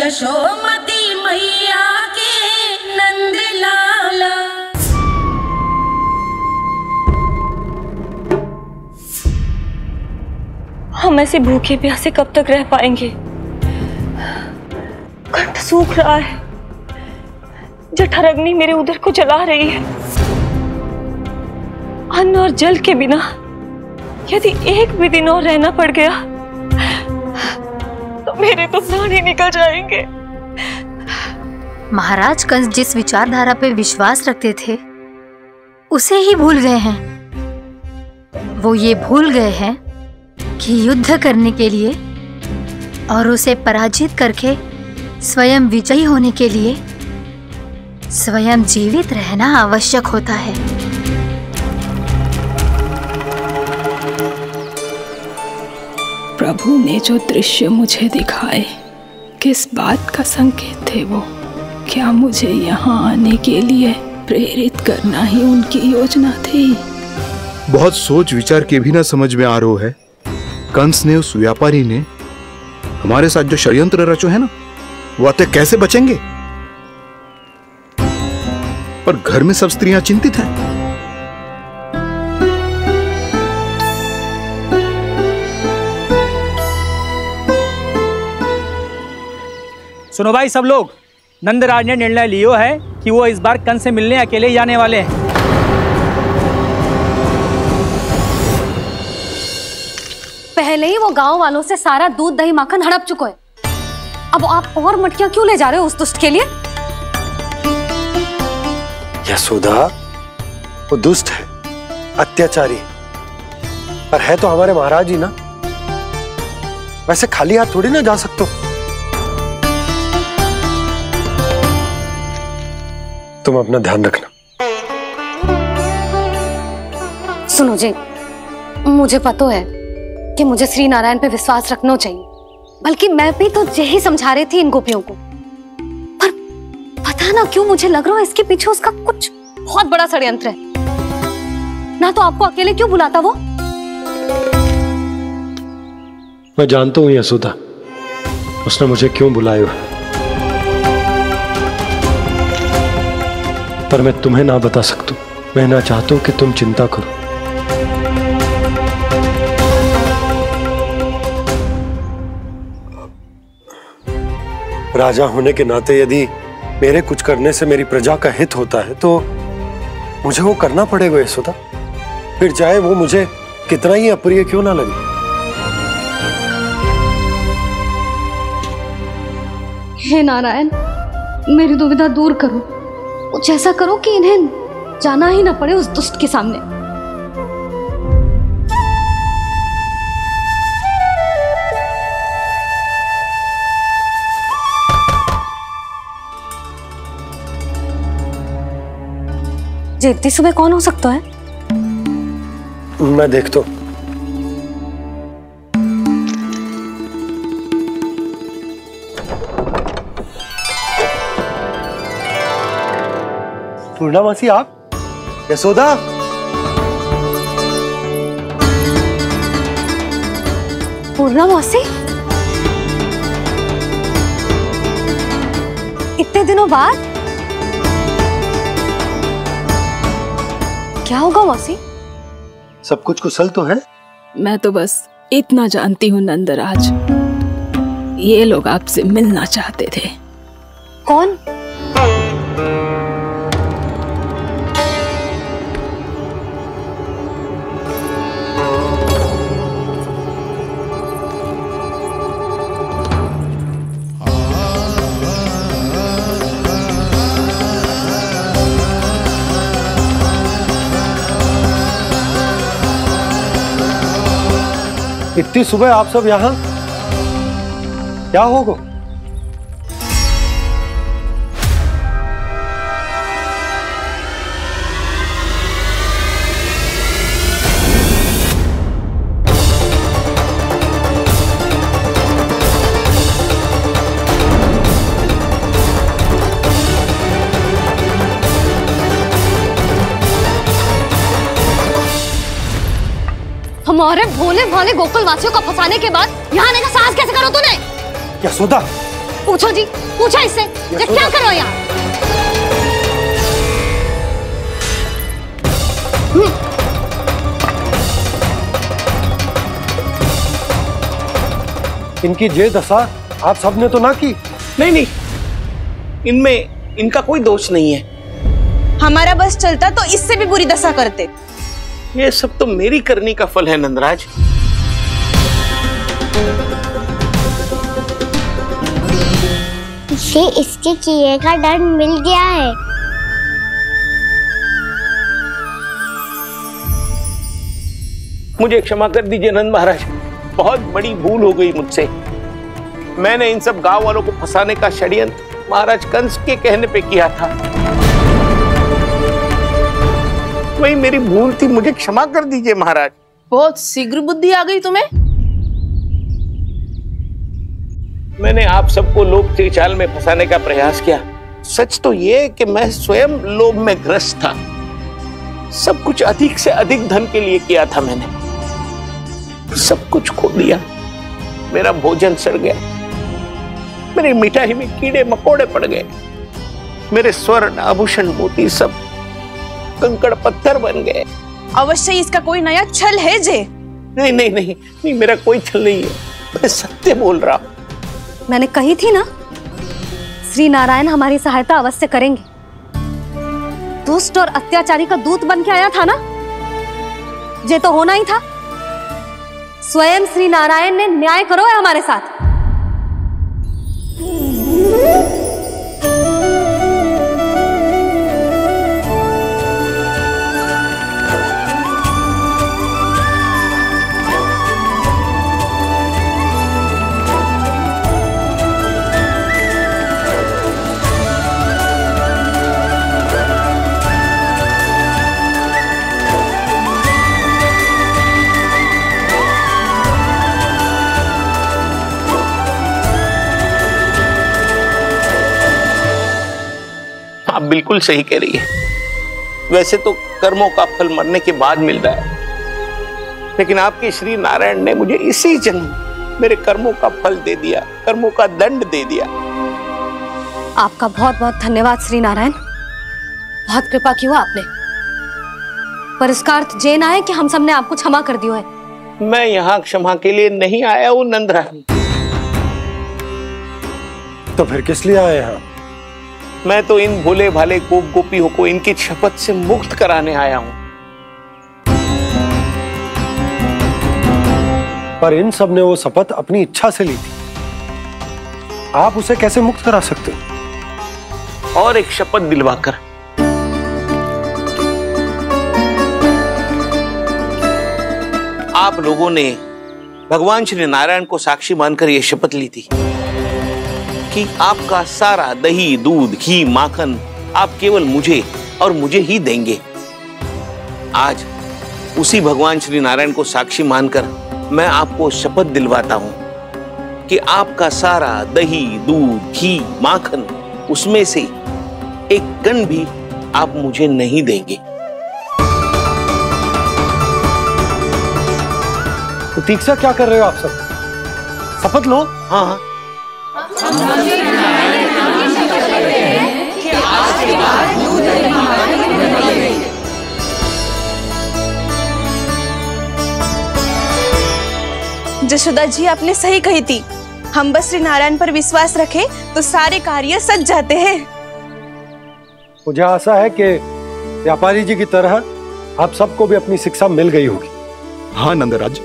यशोमती मैया के नंद लाला। हम ऐसे भूखे प्यासे कब तक रह पाएंगे? कंठ सूख रहा है, जठराग्नि मेरे उदर को जला रही है। अन्न और जल के बिना यदि एक भी दिन और रहना पड़ गया तो मेरे तो प्राण ही निकल जाएंगे। महाराज कंस जिस विचारधारा पे विश्वास रखते थे उसे ही भूल गए हैं। वो ये भूल गए हैं कि युद्ध करने के लिए और उसे पराजित करके स्वयं विजयी होने के लिए स्वयं जीवित रहना आवश्यक होता है। प्रभु ने जो दृश्य मुझे दिखाए किस बात का संकेत थे वो? क्या मुझे यहाँ आने के लिए प्रेरित करना ही उनकी योजना थी? बहुत सोच विचार के भी ना समझ में आ रहा है। कंस ने, उस व्यापारी ने हमारे साथ जो षड्यंत्र रचो है ना, वो आते कैसे बचेंगे? पर घर में सब स्त्रियां चिंतित हैं। सुनो भाई सब लोग, नंदराज ने निर्णय लियो है कि वो इस बार कंस से मिलने अकेले ही जाने वाले हैं। पहले ही वो गांव वालों से सारा दूध दही माखन हड़प चुका है। अब आप और मटकियां क्यों ले जा रहे हो उस दुष्ट के लिए? यशोदा, वो दुष्ट है, अत्याचारी, पर है तो हमारे महाराज ही ना। वैसे खाली हाथ थोड़ी ना जा सकते हो। तुम अपना ध्यान रखना। सुनो जी, मुझे पता है कि मुझे श्री नारायण पे विश्वास रखना चाहिए, बल्कि मैं भी तो यही समझा रही थी इन गोपियों को। पर पता ना क्यों मुझे लग रहा है इसके पीछे उसका कुछ बहुत बड़ा षड्यंत्र है। ना तो आपको अकेले क्यों बुलाता वो? मैं जानता हूं यशोदा, उसने मुझे क्यों बुलाया है, पर मैं तुम्हें ना बता सकता। मैं ना चाहता हूं कि तुम चिंता करो। राजा होने के नाते यदि मेरे कुछ करने से मेरी प्रजा का हित होता है तो मुझे वो करना पड़ेगा यशोदा, फिर चाहे वो मुझे कितना ही अप्रिय क्यों ना लगे। हे नारायण, मेरी दुविधा दूर करो। कुछ ऐसा करो कि इन्हें जाना ही ना पड़े उस दुष्ट के सामने। जी इतनी सुबह कौन हो सकता है? मैं देखता हूं। पूर्णामासी, आप? यशोदा, पूर्णामासी, इतने दिनों बाद? क्या होगा मौसी? सब कुछ कुशल तो है? मैं तो बस इतना जानती हूँ नंदराज, ये लोग आपसे मिलना चाहते थे। कौन? इतनी सुबह आप सब यहाँ? क्या होगा? हमारे भोले भाले गोकुल वासियों को फंसाने के बाद यहाँ आने का साहस कैसे करो तूने? यशोदा, पूछो जी, पूछो इससे ये क्या करो यहाँ। इनकी ये दशा आप सबने तो ना की। नहीं नहीं, इनमें इनका कोई दोष नहीं है। हमारा बस चलता तो इससे भी बुरी दशा करते। ये सब तो मेरी करनी का फल है नंदराज। इसे इसके किए का दंड मिल गया है। मुझे क्षमा कर दीजिए नंद महाराज, बहुत बड़ी भूल हो गई मुझसे। मैंने इन सब गांव वालों को फंसाने का षड्यंत्र महाराज कंस के कहने पे किया था। वही मेरी भूल थी, मुझे क्षमा कर दीजिए महाराज। बहुत शीघ्र बुद्धि आ गई तुम्हें। मैंने आप सबको लोभ के चाल में फंसाने का प्रयास किया। सच तो ये कि मैं स्वयं लोभ में ग्रस्त था। सब कुछ अधिक से अधिक धन के लिए किया था मैंने। सब कुछ खो दिया। मेरा भोजन सड़ गया, मेरी मिठाई में कीड़े मकोड़े पड़ गए, मेरे स्वर्ण आभूषण मोती सब कंकड़ पत्थर बन गए। अवश्य इसका कोई नया छल है जे। नहीं नहीं नहीं नहीं, मेरा कोई छल नहीं है, मैं सत्य बोल रहा हूं। मैंने कही थी ना, श्री नारायण हमारी सहायता अवश्य करेंगे। दुष्ट और अत्याचारी का दूत बन के आया था ना, ये तो होना ही था। स्वयं श्री नारायण ने न्याय करो है हमारे साथ। आप बिल्कुल सही कह रही है। वैसे तो कर्मों का फल मरने के बाद मिल रहा है, लेकिन आपके श्री नारायण ने मुझे इसी जन्म मेरे कर्मों का फल दे दिया, कर्मों का दंड दे दिया। आपका बहुत बहुत धन्यवाद श्री नारायण, बहुत कृपा की हो आपने। पर इसका अर्थ ये ना है कि हम सबने आपको क्षमा कर दियो है। मैं यहाँ क्षमा के लिए नहीं आया हूँ नंदराज। तो फिर किस लिए आए हैं? मैं तो इन भोले भाले गोप गोपियों को इनकी शपथ से मुक्त कराने आया हूं। पर इन सब ने वो शपथ अपनी इच्छा से ली थी, आप उसे कैसे मुक्त करा सकते? और एक शपथ दिलवाकर। आप लोगों ने भगवान श्री नारायण को साक्षी मानकर यह शपथ ली थी कि आपका सारा दही, दूध, घी, माखन आप केवल मुझे और मुझे ही देंगे। आज उसी भगवान श्री नारायण को साक्षी मानकर मैं आपको शपथ दिलवाता हूं कि आपका सारा दही, दूध, घी, माखन उसमें से एक कण भी आप मुझे नहीं देंगे। प्रतीक्षा क्या कर रहे हो आप सब? शपथ लो। हाँ जशोदा जी, आपने सही कही थी। हम बस श्री नारायण पर विश्वास रखें तो सारे कार्य सज जाते हैं। मुझे आशा है कि व्यापारी जी की तरह आप सबको भी अपनी शिक्षा मिल गई होगी। हाँ नंदराज,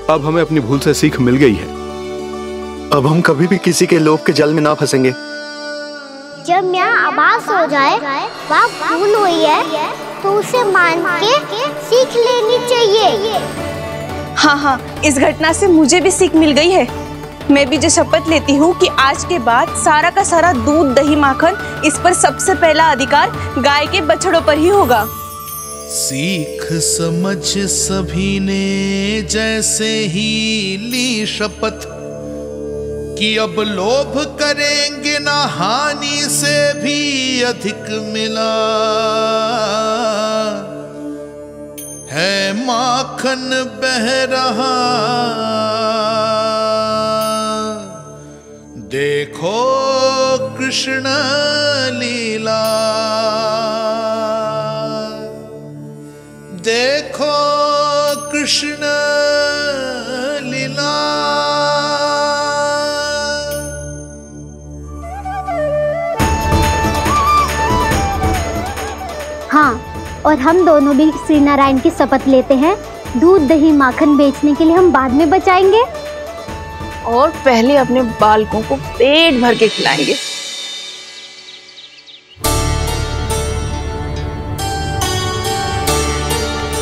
अब हमें अपनी भूल से सीख मिल गई है। अब हम कभी भी किसी के लोभ के जल में ना फंसेंगे। जब यहाँ आभास हो जाए वह भूल हुई है तो उसे मान के सीख लेनी चाहिए। हाँ हाँ, इस घटना से मुझे भी सीख मिल गई है। मैं भी जो शपथ लेती हूँ कि आज के बाद सारा का सारा दूध, दही, माखन इस पर सबसे पहला अधिकार गाय के बछड़ों पर ही होगा। सीख समझ सभी ने जैसे ही ली शपथ कि अब लोभ करेंगे ना हानि से भी अधिक मिला है, माखन बह रहा देखो कृष्ण लीला, देखो कृष्ण लीला। हाँ, और हम दोनों भी श्री नारायण की शपथ लेते हैं, दूध दही माखन बेचने के लिए हम बाद में बचाएंगे और पहले अपने बालकों को पेट भर के खिलाएंगे।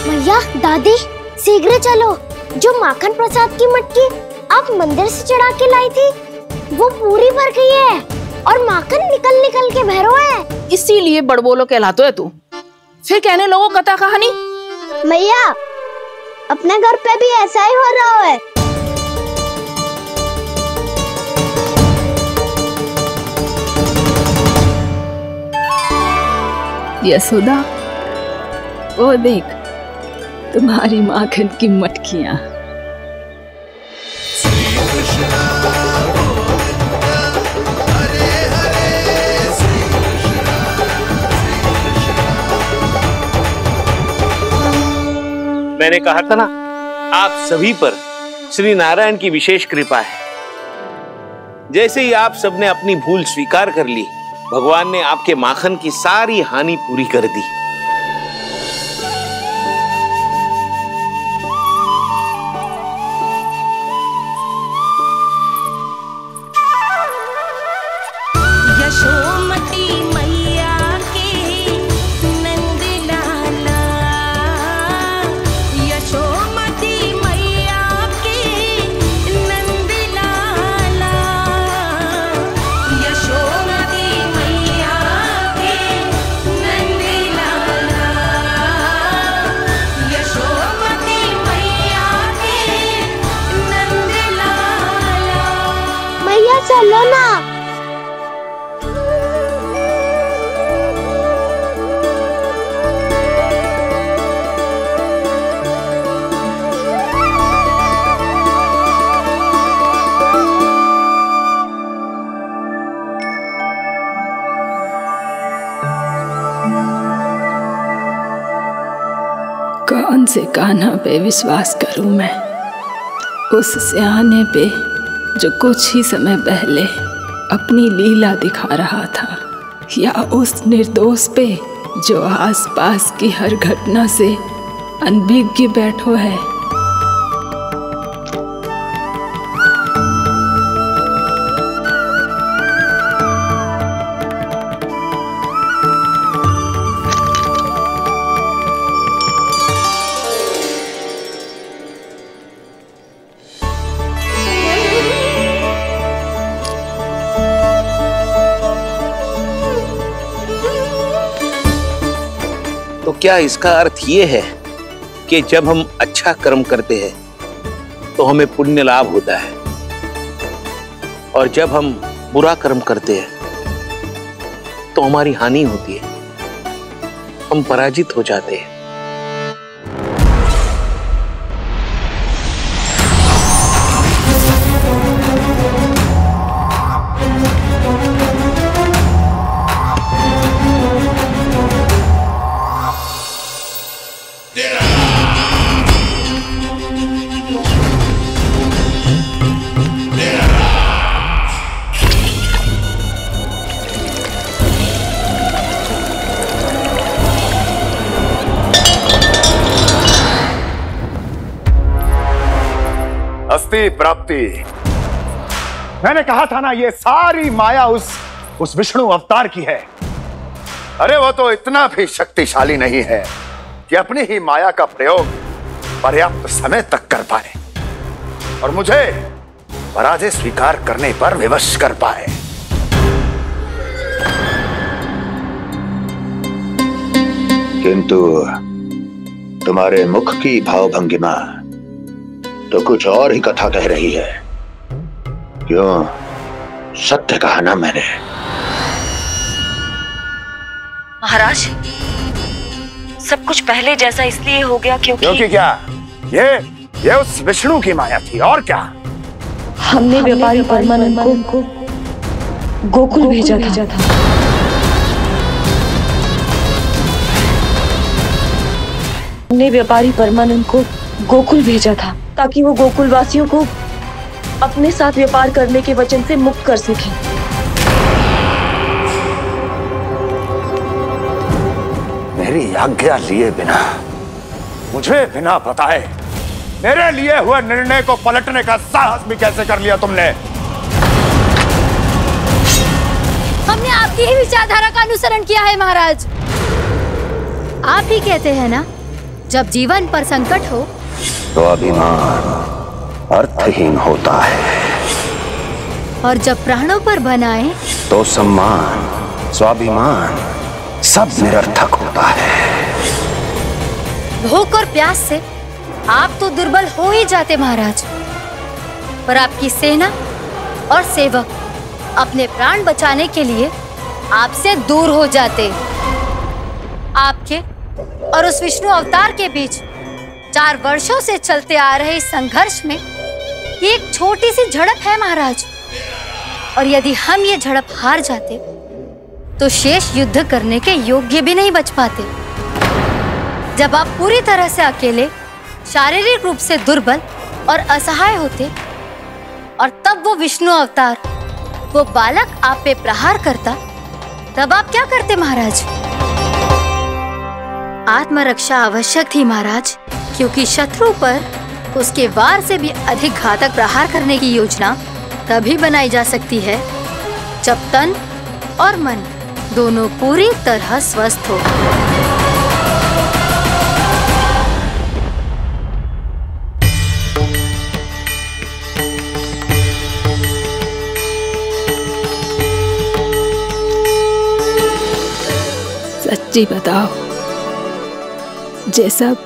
मैया, दादी, शीघ्र चलो। जो माखन प्रसाद की मटकी आप मंदिर से चढ़ा के लाई थी, वो पूरी भर गई है और माखन निकल निकल के भरो है। इसीलिए बड़बोलो कहलाते है तू। फिर कहने लोगों कथा कहानी। मैया, अपने घर पे भी ऐसा ही हो रहा है। यशोदा, वो देख तुम्हारी माखन की मटकियां। मैंने कहा था ना, आप सभी पर श्री नारायण की विशेष कृपा है। जैसे ही आप सबने अपनी भूल स्वीकार कर ली, भगवान ने आपके माखन की सारी हानि पूरी कर दी। यशोमती मैया के नंद लाला, यशोमती मैया के नंद लाला, यशोमती मैया के नंद लाला, यशोमती मैया के नंद लाला। मैया चलो ना। कौन से कान्हा पे विश्वास करूं मैं? उस सियाने पे जो कुछ ही समय पहले अपनी लीला दिखा रहा था, या उस निर्दोष पे जो आसपास की हर घटना से अनभिज्ञ बैठो है? तो क्या इसका अर्थ ये है कि जब हम अच्छा कर्म करते हैं तो हमें पुण्य लाभ होता है, और जब हम बुरा कर्म करते हैं तो हमारी हानि होती है, हम पराजित हो जाते हैं? अस्ति प्राप्ति। मैंने कहा था ना, ये सारी माया उस विष्णु अवतार की है। अरे वो तो इतना भी शक्तिशाली नहीं है कि अपनी ही माया का प्रयोग पर्याप्त समय तक कर पाए और मुझे पराजय स्वीकार करने पर विवश कर पाए। किंतु तुम्हारे मुख की भावभंगिमा तो कुछ और ही कथा कह रही है। क्यों? सत्य कहा ना मैंने। महाराज, सब कुछ पहले जैसा इसलिए हो गया क्योंकि क्या? ये उस विष्णु की माया थी, और क्या? हमने व्यापारी परमानंद को गोकुल भेजा था। हमने व्यापारी परमानंद को गोकुल भेजा था ताकि वो गोकुल वासियों को अपने साथ व्यापार करने के वचन से मुक्त कर सके। मेरी आज्ञा लिए बिना, मुझे बिना बताए मेरे लिए हुए निर्णय को पलटने का साहस भी कैसे कर लिया तुमने? हमने आपकी ही विचारधारा का अनुसरण किया है महाराज। आप ही कहते हैं ना, जब जीवन पर संकट हो तो अभिमान अर्थहीन होता है, और जब प्राणों पर बनाए तो सम्मान स्वाभिमान सब निरर्थक होता है। भूख और प्यास से आप तो दुर्बल हो ही जाते महाराज, पर आपकी सेना और सेवक अपने प्राण बचाने के लिए आपसे दूर हो जाते। आपके और उस विष्णु अवतार के बीच 4 वर्षों से चलते आ रहे इस संघर्ष में ये एक छोटी सी झड़प है महाराज, और यदि हम ये झड़प हार जाते तो शेष युद्ध करने के योग्य भी नहीं बच पाते। जब आप पूरी तरह से अकेले, शारीरिक रूप से दुर्बल और असहाय होते, और तब वो विष्णु अवतार, वो बालक आप पे प्रहार करता, तब आप क्या करते महाराज? आत्मरक्षा आवश्यक थी महाराज, क्योंकि शत्रु पर उसके वार से भी अधिक घातक प्रहार करने की योजना तभी बनाई जा सकती है जब तन और मन दोनों पूरी तरह स्वस्थ हो। सच्ची बताओ, ये सब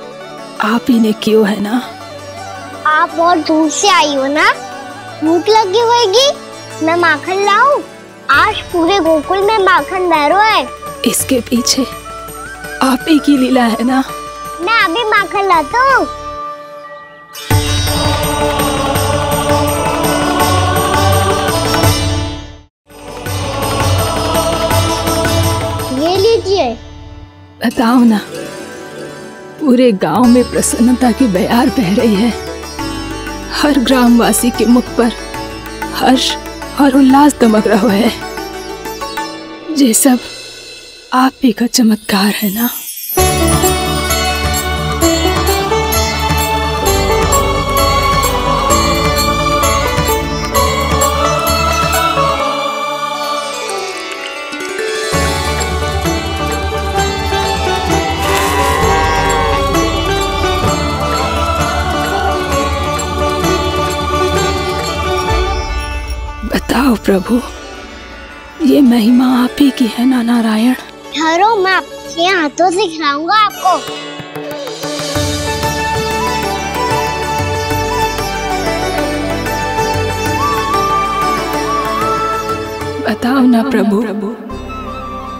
आप ही ने क्यों है ना? आप बहुत दूर से आई हो ना, भूख लगी होगी। मैं माखन लाऊं? आज पूरे गोकुल में माखन बह रहा है। इसके पीछे आप ही की लीला है ना? मैं अभी माखन लाता हूँ। ये लीजिए। बताओ ना, पूरे गांव में प्रसन्नता की बयार बह रही है। हर ग्रामवासी के मुख पर हर्ष और उल्लास दमक रहा है। ये सब आप ही का चमत्कार है ना? बताओ प्रभु, ये महिमा आप ही की है ना नारायण? ठहरो, मैं आपके हाथों से खिलाऊंगा आपको। बताओ ना प्रभु,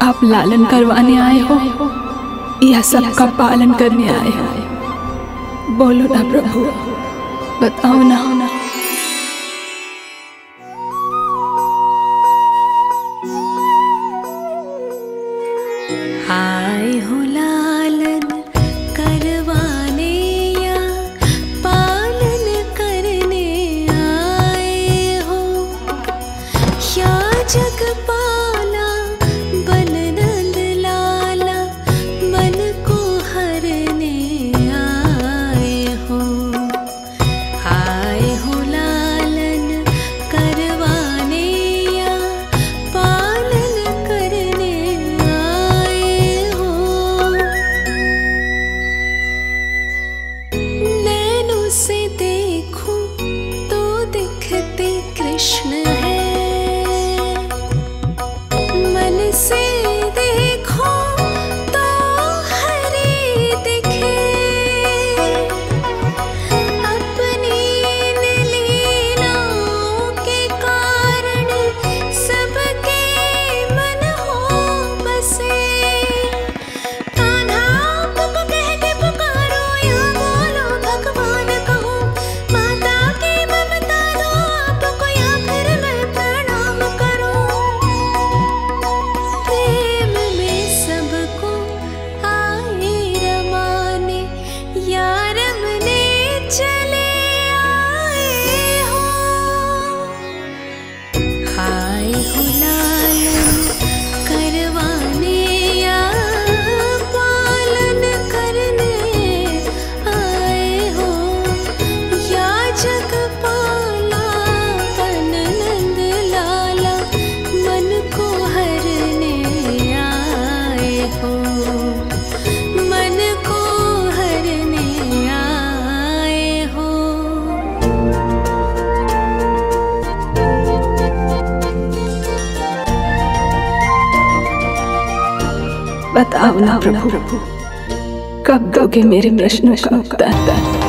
आप लालन करवाने आए हो या सबका पालन करने आए हो? बोलो ना प्रभु, बताओ ना। आए हो लालन करवाने या पालन करने आए हो, या जगपाला बन नंद लाला मन को हरने आए हो। आए हो बताओ ना प्रभु, कब दोगे मेरे प्रश्नों का उत्तर?